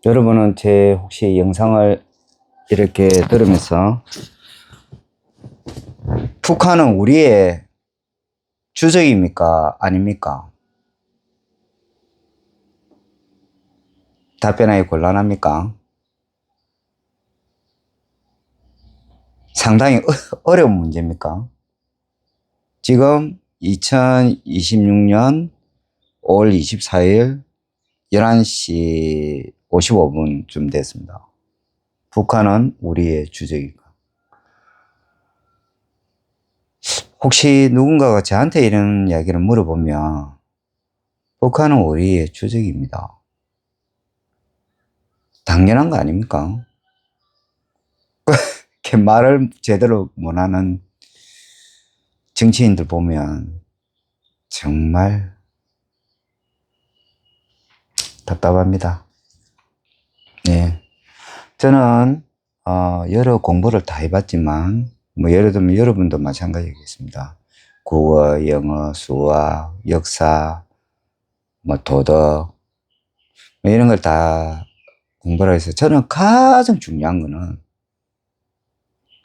여러분은 제 혹시 영상을 이렇게 들으면서 북한은 우리의 주적입니까? 아닙니까? 답변하기 곤란합니까? 상당히 어려운 문제입니까? 지금 2026년 5월 24일 11시 55분쯤 됐습니다. 북한은 우리의 주적인가? 혹시 누군가가 저한테 이런 이야기를 물어보면 북한은 우리의 주적입니다. 당연한 거 아닙니까? 이렇게 말을 제대로 못하는 정치인들 보면 정말 답답합니다. 네. 저는 여러 공부를 다 해봤지만 예를 들면 여러분도 마찬가지겠습니다. 국어, 영어, 수학, 역사, 도덕 이런 걸 다 공부를 해서 저는 가장 중요한 거는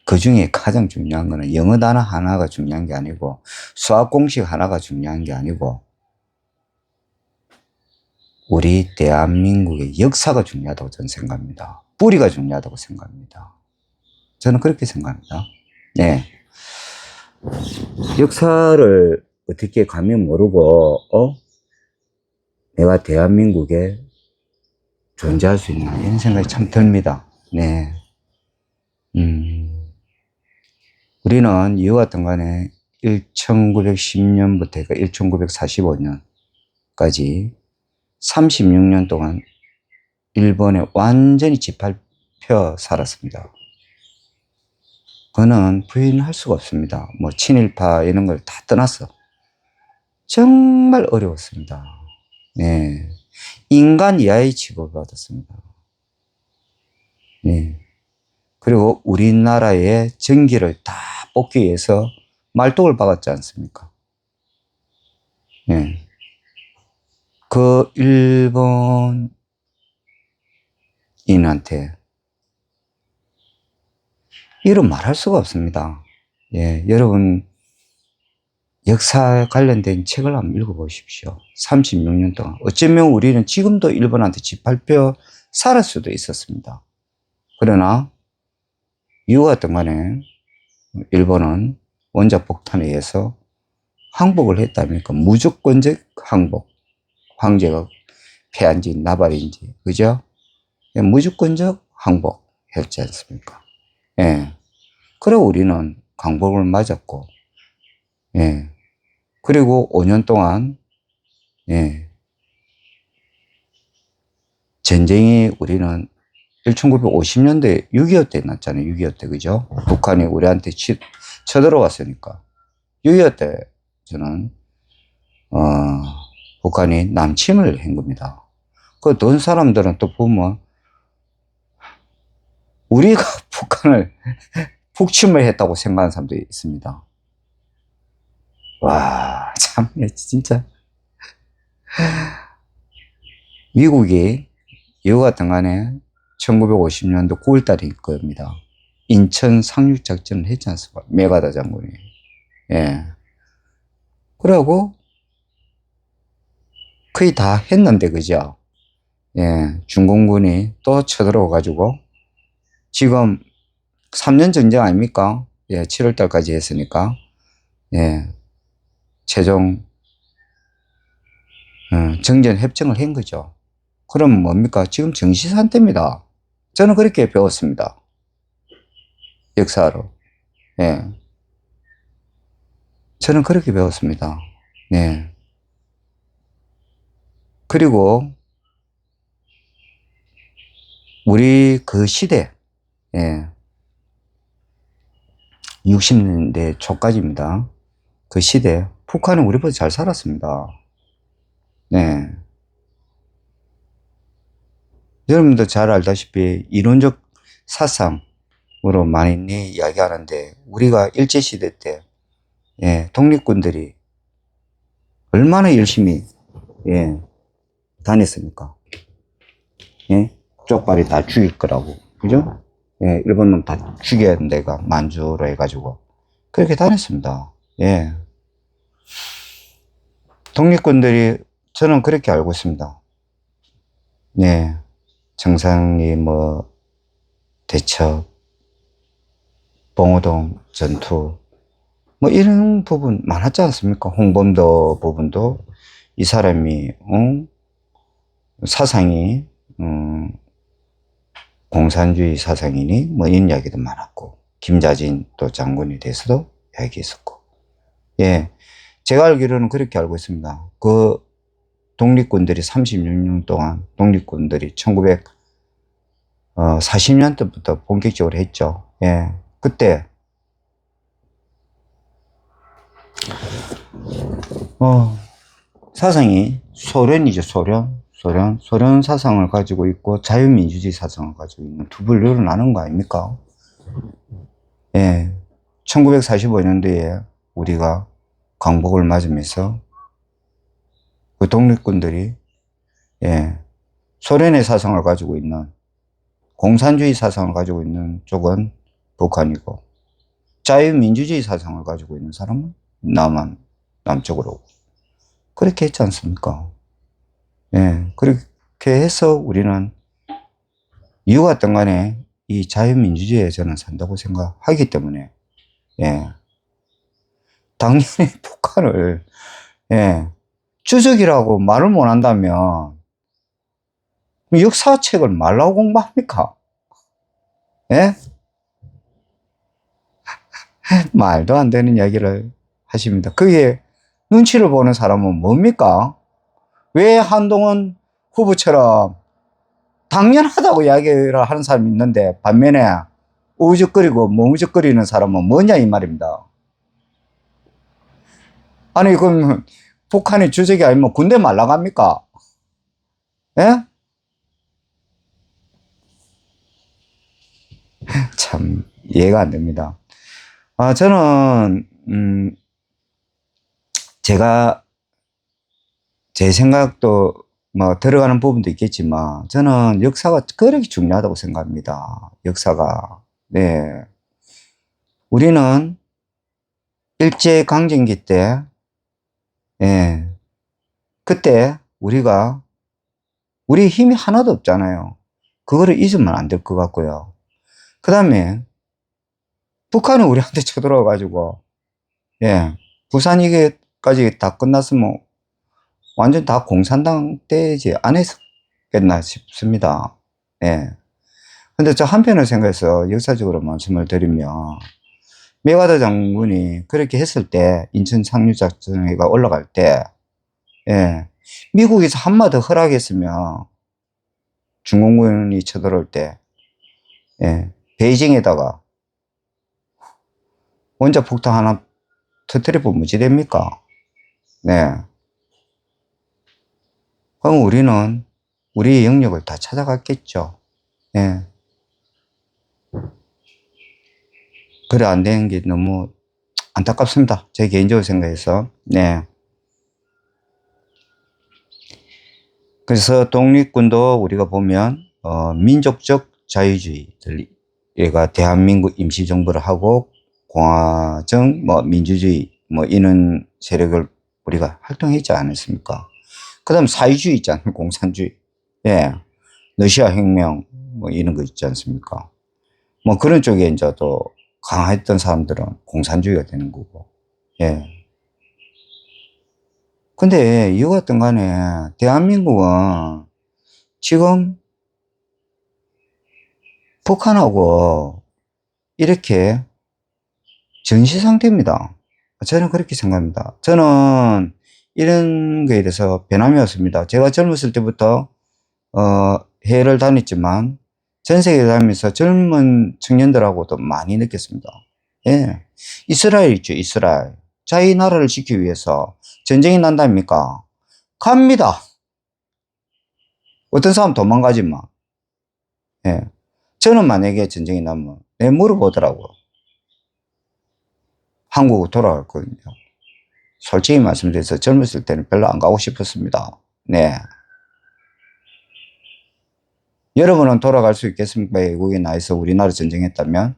그 중에 가장 중요한 거는 영어 단어 하나가 중요한 게 아니고 수학 공식 하나가 중요한 게 아니고 우리 대한민국의 역사가 중요하다고 저는 생각합니다. 뿌리가 중요하다고 생각합니다. 저는 그렇게 생각합니다. 네. 역사를 어떻게 감히 모르고 내가 대한민국에 존재할 수 있나 이런 생각이 참 듭니다. 네. 우리는 이와 같은 간에 1910년부터 1945년까지 36년 동안 일본에 완전히 짓밟혀 살았습니다. 그거는 부인할 수가 없습니다. 친일파 이런 걸 다 떠났어. 정말 어려웠습니다. 네. 인간 이하의 취급을 받았습니다. 네. 그리고 우리나라의 전기를 다 뽑기 위해서 말뚝을 박았지 않습니까? 네. 그 일본인한테 이런 말할 수가 없습니다. 예, 여러분 역사 관련된 책을 한번 읽어보십시오. 36년 동안. 어쩌면 우리는 지금도 일본한테 짓밟혀 살 수도 있었습니다. 그러나 이와 같은 간에 일본은 원자폭탄에 의해서 항복을 했다니까 무조건적 항복. 황제가 패한지 나발인지 그죠? 무조건적 항복했지 않습니까? 예. 그래 우리는 강복을 맞았고, 예. 그리고 5년 동안, 예. 전쟁이 우리는 1950년대 6.25 때 났잖아요. 6.25 때, 그죠? 북한이 우리한테 쳐들어왔으니까. 6.25 때 저는, 북한이 남침을 한 겁니다. 그 돈 사람들은 또 보면, 우리가 북한을 북침을 했다고 생각하는 사람도 있습니다. 와, 참, 진짜. 미국이 이와 같은 간에 1950년도 9월 달일 겁니다. 인천 상륙작전을 했지 않습니까? 메가다 장군이. 예. 그러고 거의 다 했는데, 그죠? 예. 중공군이 또 쳐들어와가지고 지금 3년 전쟁 아닙니까? 예. 7월 달까지 했으니까. 예. 최종, 정전 협정을 한 거죠. 그럼 뭡니까? 지금 정시 상태입니다. 저는 그렇게 배웠습니다. 역사로. 예. 저는 그렇게 배웠습니다. 네. 그리고 우리 그 시대, 예. 60년대 초까지입니다. 그 시대, 북한은 우리보다 잘 살았습니다. 네. 여러분도 잘 알다시피 이론적 사상으로 많이 이야기하는데, 우리가 일제시대 때, 예, 독립군들이 얼마나 열심히, 예, 다녔습니까? 예? 쪽발이 다 죽일 거라고. 그죠? 예, 일본은 다 죽여야 된다, 만주로 해가지고. 그렇게 다녔습니다. 예. 독립군들이, 저는 그렇게 알고 있습니다. 네. 정상이 뭐, 대첩, 봉오동 전투, 뭐 이런 부분 많았지 않습니까? 홍범도 부분도 이 사람이, 사상이, 공산주의 사상이니, 뭐 이런 이야기도 많았고, 김자진 또 장군에 대해서도 이야기했었고, 예. 제가 알기로는 그렇게 알고 있습니다. 그 독립군들이 36년 동안 독립군들이 1940년대부터 본격적으로 했죠. 예. 그때, 사상이 소련이죠, 소련 사상을 가지고 있고 자유민주주의 사상을 가지고 있는 두 분류로 나눈 거 아닙니까? 예. 1945년도에 우리가 광복을 맞으면서 그 독립군들이, 예, 소련의 사상을 가지고 있는, 공산주의 사상을 가지고 있는 쪽은 북한이고, 자유민주주의 사상을 가지고 있는 사람은 남쪽으로 오고. 그렇게 했지 않습니까? 예, 그렇게 해서 우리는 이유가 어떤 간에 이 자유민주주의에 저는 산다고 생각하기 때문에, 예, 당연히 북한을, 예, 주적이라고 말을 못 한다면 역사책을 말라고 공부합니까? 예? 말도 안 되는 이야기를 하십니다. 그게 눈치를 보는 사람은 뭡니까? 왜 한동훈 후보처럼 당연하다고 이야기를 하는 사람이 있는데 반면에 우적거리고 머무적거리는 사람은 뭐냐 이 말입니다. 아니 그럼 북한이 주적이 아니면 군대 말라갑니까? 예? 참 이해가 안 됩니다. 저는 제가 제 생각도 뭐 들어가는 부분도 있겠지만 저는 역사가 그렇게 중요하다고 생각합니다. 역사가. 네. 우리는 일제강점기 때, 예, 그때 우리 힘이 하나도 없잖아요. 그거를 잊으면 안 될 것 같고요. 그 다음에 북한은 우리한테 쳐들어와가지고, 예, 부산 이게까지 다 끝났으면 완전 다 공산당 때지 안 했겠나 싶습니다. 예. 근데 저 한편을 생각해서 역사적으로 말씀을 드리면, 메가더 장군이 그렇게 했을 때, 인천 상륙작전회가 올라갈 때, 예, 미국에서 한마 더 허락했으면 중공군이 쳐들어올 때, 예, 베이징에다가 원자폭탄 하나 터뜨려보면 무지 됩니까? 네. 그럼 우리는 우리의 영역을 다 찾아갔겠죠. 예. 그래 안 되는 게 너무 안타깝습니다. 제 개인적으로 생각해서. 네. 그래서 독립군도 우리가 보면 민족적 자유주의가 대한민국 임시정부를 하고 공화정 뭐 민주주의 뭐 이런 세력을 우리가 활동했지 않았습니까? 그다음 사회주의 있잖아요. 공산주의. 예. 러시아 혁명 뭐 이런 거 있지 않습니까? 뭐 그런 쪽에 이제 또 강했던 사람들은 공산주의가 되는 거고. 예. 근데 이유 같은 간에 대한민국은 지금 북한하고 이렇게 전시 상태입니다. 저는 그렇게 생각합니다. 저는 이런 거에 대해서 변함이 없습니다. 제가 젊었을 때부터 해외를 다녔지만 전 세계 다니면서 젊은 청년들하고도 많이 느꼈습니다. 예. 이스라엘 있죠, 이스라엘. 자기 나라를 지키기 위해서 전쟁이 난답니까? 갑니다. 어떤 사람 도망가지만. 예. 저는 만약에 전쟁이 나면 물어보더라고. 한국으로 돌아갈 거거든요. 솔직히 말씀드려서 젊었을 때는 별로 안 가고 싶었습니다. 네. 여러분은 돌아갈 수 있겠습니까? 외국에 나와서 우리나라 전쟁했다면?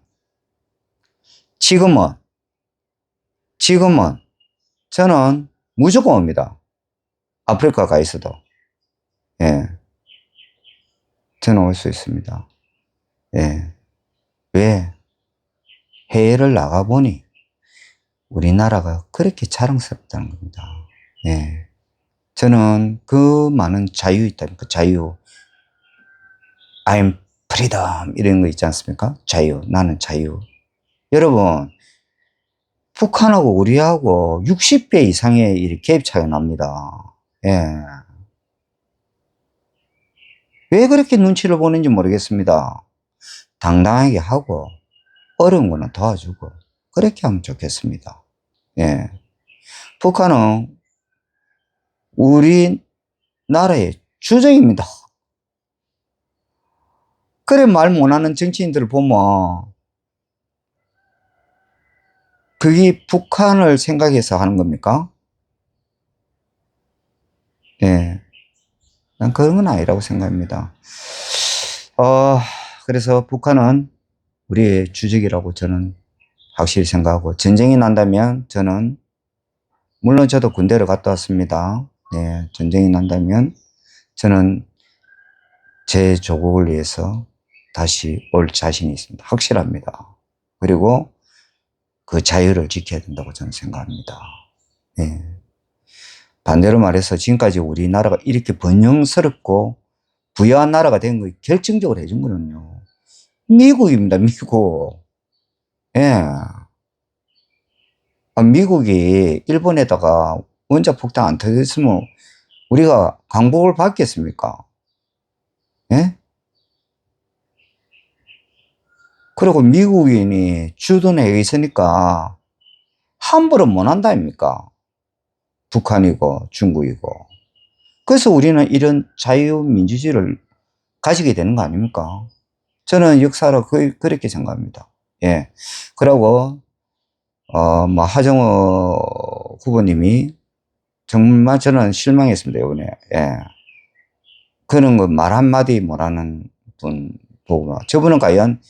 지금은 저는 무조건 옵니다. 아프리카 가 있어도. 예. 저는 올 수 있습니다. 예. 왜? 해외를 나가보니 우리나라가 그렇게 자랑스럽다는 겁니다. 예. 저는 그 많은 자유 있다니까, 그 자유. I'm freedom. 이런 거 있지 않습니까? 자유. 나는 자유. 여러분, 북한하고 우리하고 60배 이상의 이 갭 차이가 납니다. 예. 왜 그렇게 눈치를 보는지 모르겠습니다. 당당하게 하고, 어려운 거는 도와주고, 그렇게 하면 좋겠습니다. 예. 북한은 우리나라의 주적입니다. 그래 말 못하는 정치인들을 보면 그게 북한을 생각해서 하는 겁니까? 예. 난 그런 건 아니라고 생각합니다. 그래서 북한은 우리의 주적이라고 저는 확실히 생각하고, 전쟁이 난다면 저는, 물론 저도 군대를 갔다 왔습니다. 네, 전쟁이 난다면 저는 제 조국을 위해서 다시 올 자신이 있습니다. 확실합니다. 그리고 그 자유를 지켜야 된다고 저는 생각합니다. 네. 반대로 말해서 지금까지 우리나라가 이렇게 번영스럽고 부유한 나라가 된 거 결정적으로 해준 거는요, 미국입니다. 미국. 예. 미국이 일본에다가 원자폭탄 안 터졌으면 우리가 강복을 받겠습니까? 예? 그리고 미국인이 주둔해 있으니까 함부로 못 한다 아닙니까? 북한이고 중국이고. 그래서 우리는 이런 자유민주주의를 가지게 되는 거 아닙니까? 저는 역사로 그렇게 생각합니다. 예. 그리고, 하정우 후보님이 정말 저는 실망했습니다, 이번에. 예. 그런 거 말 한마디 못하는 분 보고, 저분은 과연,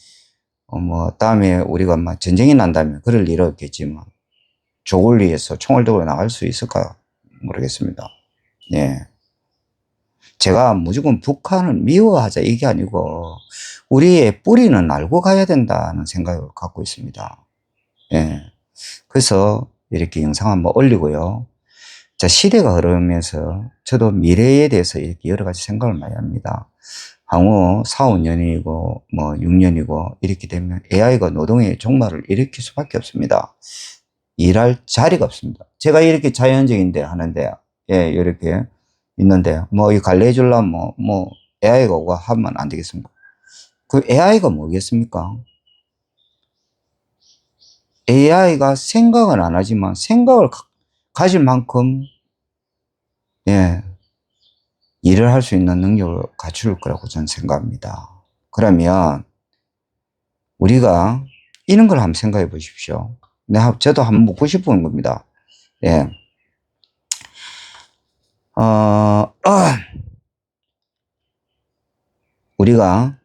다음에 우리가 전쟁이 난다면 그럴 일은 없겠지만, 족을 위해서 총을 들고 나갈 수 있을까 모르겠습니다. 예. 제가 무조건 북한을 미워하자 이게 아니고 우리의 뿌리는 알고 가야 된다는 생각을 갖고 있습니다. 예. 그래서 이렇게 영상 한번 올리고요. 자, 시대가 흐르면서 저도 미래에 대해서 이렇게 여러 가지 생각을 많이 합니다. 향후 4, 5년이고 6년이고 이렇게 되면 AI가 노동의 종말을 일으킬 수밖에 없습니다. 일할 자리가 없습니다. 제가 이렇게 자연적인데 하는데, 예, 이렇게 있는데, 이 관리해 주려면 AI가 오고 하면 안 되겠습니까? 그 AI가 뭐겠습니까? AI가 생각은 안 하지만 생각을 가질 만큼, 예, 일을 할 수 있는 능력을 갖출 거라고 저는 생각합니다. 그러면 우리가 이런 걸 한번 생각해 보십시오. 저도 한번 묻고 싶은 겁니다. 예. 우리가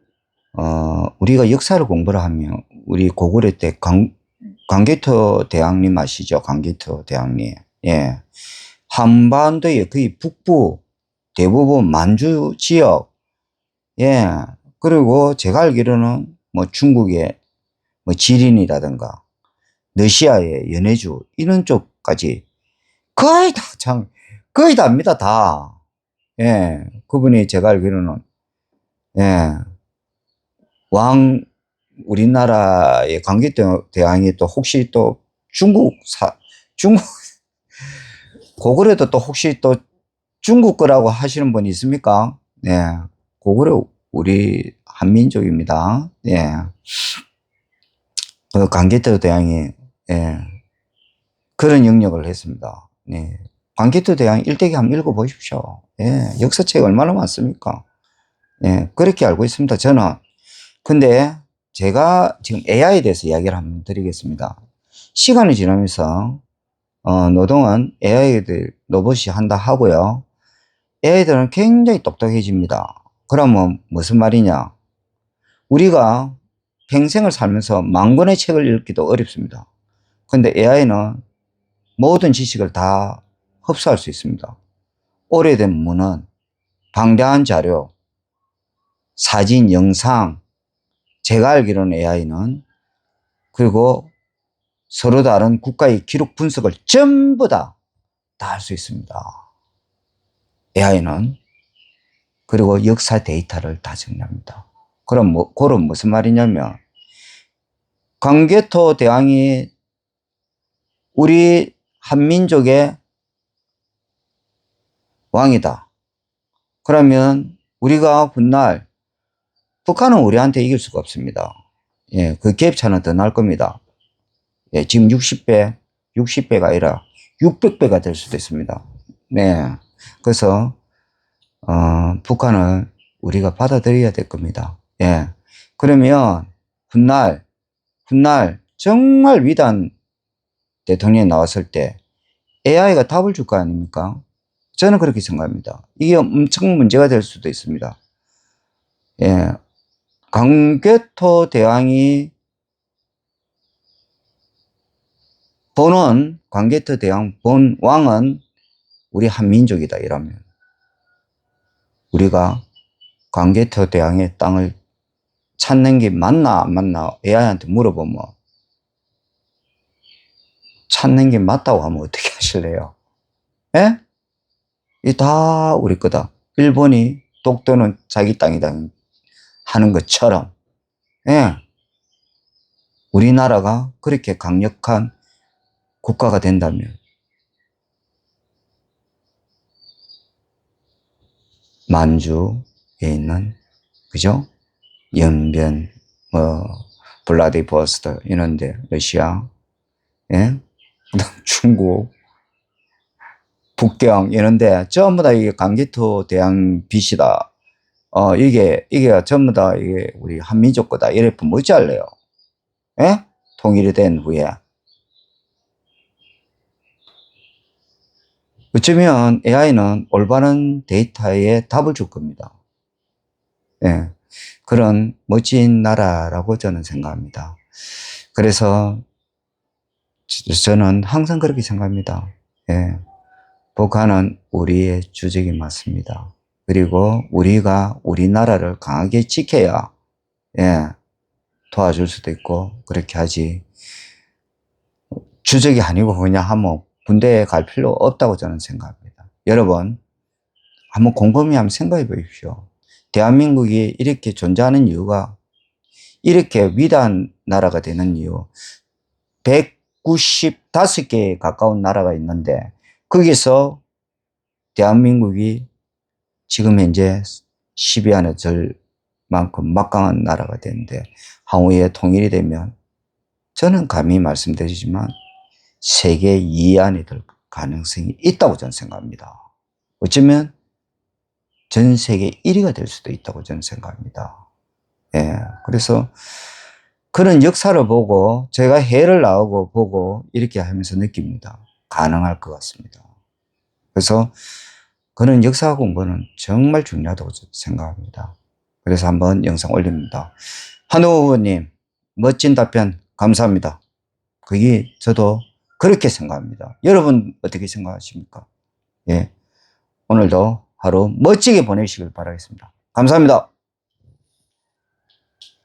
역사를 공부를 하면, 우리 고구려 때 강개토 대왕님 아시죠? 강개토 대왕님. 예. 한반도의 거의 북부 대부분 만주 지역, 예. 그리고 제가 알기로는 중국의 지린이라든가 러시아의 연해주 이런 쪽까지 거의 다 압니다, 다. 예. 그분이 제가 알기로는, 예. 우리나라의 강개토 대왕이 또 혹시 또 중국, 고구려도 또 혹시 또 중국 거라고 하시는 분이 있습니까? 네. 고구려 우리 한민족입니다. 예. 강개토 대왕이, 예. 그런 영역을 했습니다. 네. 강개토 대왕 일대기 한번 읽어보십시오. 예. 역사책 얼마나 많습니까? 예. 그렇게 알고 있습니다, 저는. 근데 제가 지금 AI에 대해서 이야기를 한번 드리겠습니다. 시간이 지나면서 노동은 AI들, 로봇이 한다 하고요. AI들은 굉장히 똑똑해집니다. 그러면 무슨 말이냐? 우리가 평생을 살면서 만 권의 책을 읽기도 어렵습니다. 근데 AI는 모든 지식을 다 흡수할 수 있습니다. 오래된 문헌, 방대한 자료, 사진, 영상, 제가 알기로는 AI는 그리고 서로 다른 국가의 기록 분석을 전부 다 할 수 있습니다. AI는 그리고 역사 데이터를 다 정리합니다. 그럼 그건 무슨 말이냐면 광개토 대왕이 우리 한민족의 왕이다. 그러면 우리가 훗날 북한은 우리한테 이길 수가 없습니다. 예, 그 갭차는 더 날 겁니다. 예, 지금 60배가 아니라 600배가 될 수도 있습니다. 네. 그래서, 북한을 우리가 받아들여야 될 겁니다. 예. 그러면, 훗날, 정말 위대한 대통령이 나왔을 때 AI가 답을 줄 거 아닙니까? 저는 그렇게 생각합니다. 이게 엄청 문제가 될 수도 있습니다. 예. 광개토 대왕이 광개토 대왕 본 왕은 우리 한민족이다 이러면 우리가 광개토 대왕의 땅을 찾는 게 맞나 안 맞나 AI한테 물어보면 찾는 게 맞다고 하면 어떻게 하실래요? 예? 이 다 우리 거다. 일본이 독도는 자기 땅이다 하는 것처럼 예. 우리나라가 그렇게 강력한 국가가 된다면 만주에 있는 그죠? 연변 블라디보스토크 이런데 러시아 예? 그다음 중국 북경 이런데 전부 다 이게 광개토 대왕 빚이다. 이게 전부 다 이게 우리 한민족 거다. 이래 보면 어찌할래요? 예? 통일이 된 후에. 어쩌면 AI는 올바른 데이터에 답을 줄 겁니다. 예. 그런 멋진 나라라고 저는 생각합니다. 그래서 저는 항상 그렇게 생각합니다. 예. 북한은 우리의 주적이 맞습니다. 그리고 우리가 우리나라를 강하게 지켜야 예, 도와줄 수도 있고 그렇게 하지 주적이 아니고 그냥 하면 군대에 갈 필요 없다고 저는 생각합니다. 여러분 한번 곰곰이 한번 생각해 보십시오. 대한민국이 이렇게 존재하는 이유가 이렇게 위대한 나라가 되는 이유 195개에 가까운 나라가 있는데 거기서 대한민국이 지금 현재 10위 안에 들 만큼 막강한 나라가 되는데 향후에 통일이 되면 저는 감히 말씀드리지만 세계 2위 안에 들 가능성이 있다고 저는 생각합니다. 어쩌면 전 세계 1위가 될 수도 있다고 저는 생각합니다. 예, 그래서 그런 역사를 보고 제가 해를 나오고 보고 이렇게 하면서 느낍니다. 가능할 것 같습니다. 그래서 그런 역사 공부는 정말 중요하다고 생각합니다. 그래서 한번 영상 올립니다. 한우 후보님 멋진 답변 감사합니다. 그게 저도 그렇게 생각합니다. 여러분 어떻게 생각하십니까? 예, 오늘도 하루 멋지게 보내시길 바라겠습니다. 감사합니다.